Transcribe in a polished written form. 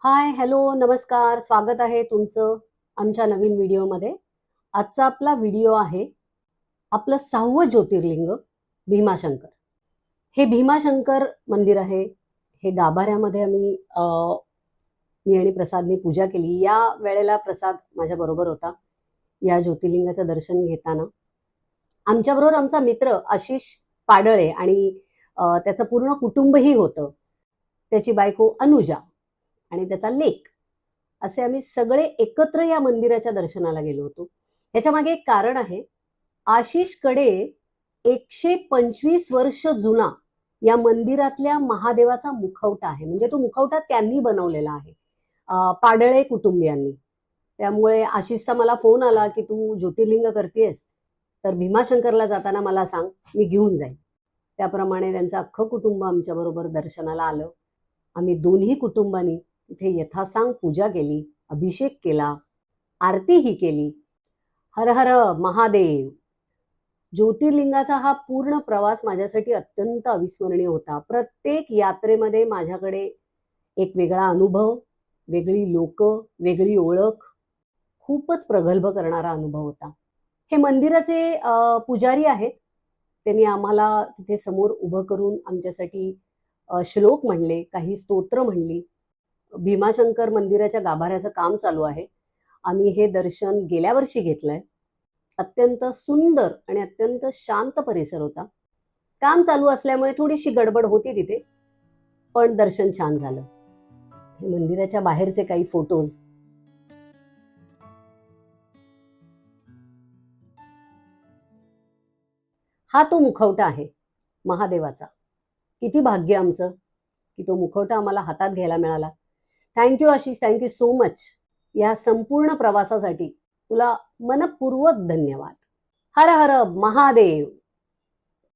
हाय, hello, नमस्कार. स्वागत आहे तुमचं आमच्या नवीन व्हिडिओमध्ये. आजचा आपला व्हिडिओ आहे आपलं 6वं ज्योतिर्लिंग भीमाशंकर. हे भीमाशंकर मंदिर आहे. हे गाभाऱ्यामध्ये मी आणि प्रसादने पूजा केली. या वेळेला प्रसाद माझ्या बरोबर होता या ज्योतिर्लिंगाचं दर्शन घेताना. आमच्याबरोबर आमचा मित्र आशिष पाडळे आणि त्याचं पूर्ण कुटुंबही होतं. त्याची बायको अनुजा आणि त्याचा लेक, असे आम्ही सगळे एकत्र या मंदिराच्या दर्शनाला गेलो होतो. ह्याच्या मागे एक कारण आहे. आशिषकडे 125 वर्ष जुना या मंदिरातल्या महादेवाचा मुखवटा आहे. म्हणजे तो मुखवटा त्यांनी बनवलेला आहे, पाडळे कुटुंबियांनी. त्यामुळे आशिषचा मला फोन आला की तू ज्योतिर्लिंग करतेस तर भीमाशंकरला जाताना मला सांग, मी घेऊन जाईल. त्याप्रमाणे त्यांचं अख्खं कुटुंब आमच्या बरोबर दर्शनाला आलं. आम्ही दोन्ही कुटुंबांनी तिथे यथासांग पूजा केली, अभिषेक केला, आरतीही केली. हर हर महादेव. ज्योतिर्लिंगाचा हा पूर्ण प्रवास माझ्यासाठी अत्यंत अविस्मरणीय होता. प्रत्येक यात्रेमध्ये माझ्याकडे एक वेगळा अनुभव, वेगळी लोक, वेगळी ओळख, खूपच प्रगल्भ करणारा अनुभव होता. हे मंदिराचे पुजारी आहेत. त्यांनी आम्हाला तिथे समोर उभं करून आमच्यासाठी श्लोक म्हणले, काही स्तोत्र म्हणली. भीमाशंकर मंदिराच्या गाभाऱ्याचं काम चालू आहे. आम्ही हे दर्शन गेल्या वर्षी घेतलंय. अत्यंत सुंदर आणि अत्यंत शांत परिसर होता. काम चालू असल्यामुळे थोडीशी गडबड होती तिथे, पण दर्शन छान झालं. हे मंदिराच्या बाहेरचे काही फोटोज. हा तो मुखवटा आहे महादेवाचा. किती भाग्य आमचं की तो मुखवटा आम्हाला हातात घ्यायला मिळाला. Thank you Ashish, thank you so much. या संपूर्ण प्रवासासाठी तुला मनपूर्वक धन्यवाद. हर हर महादेव.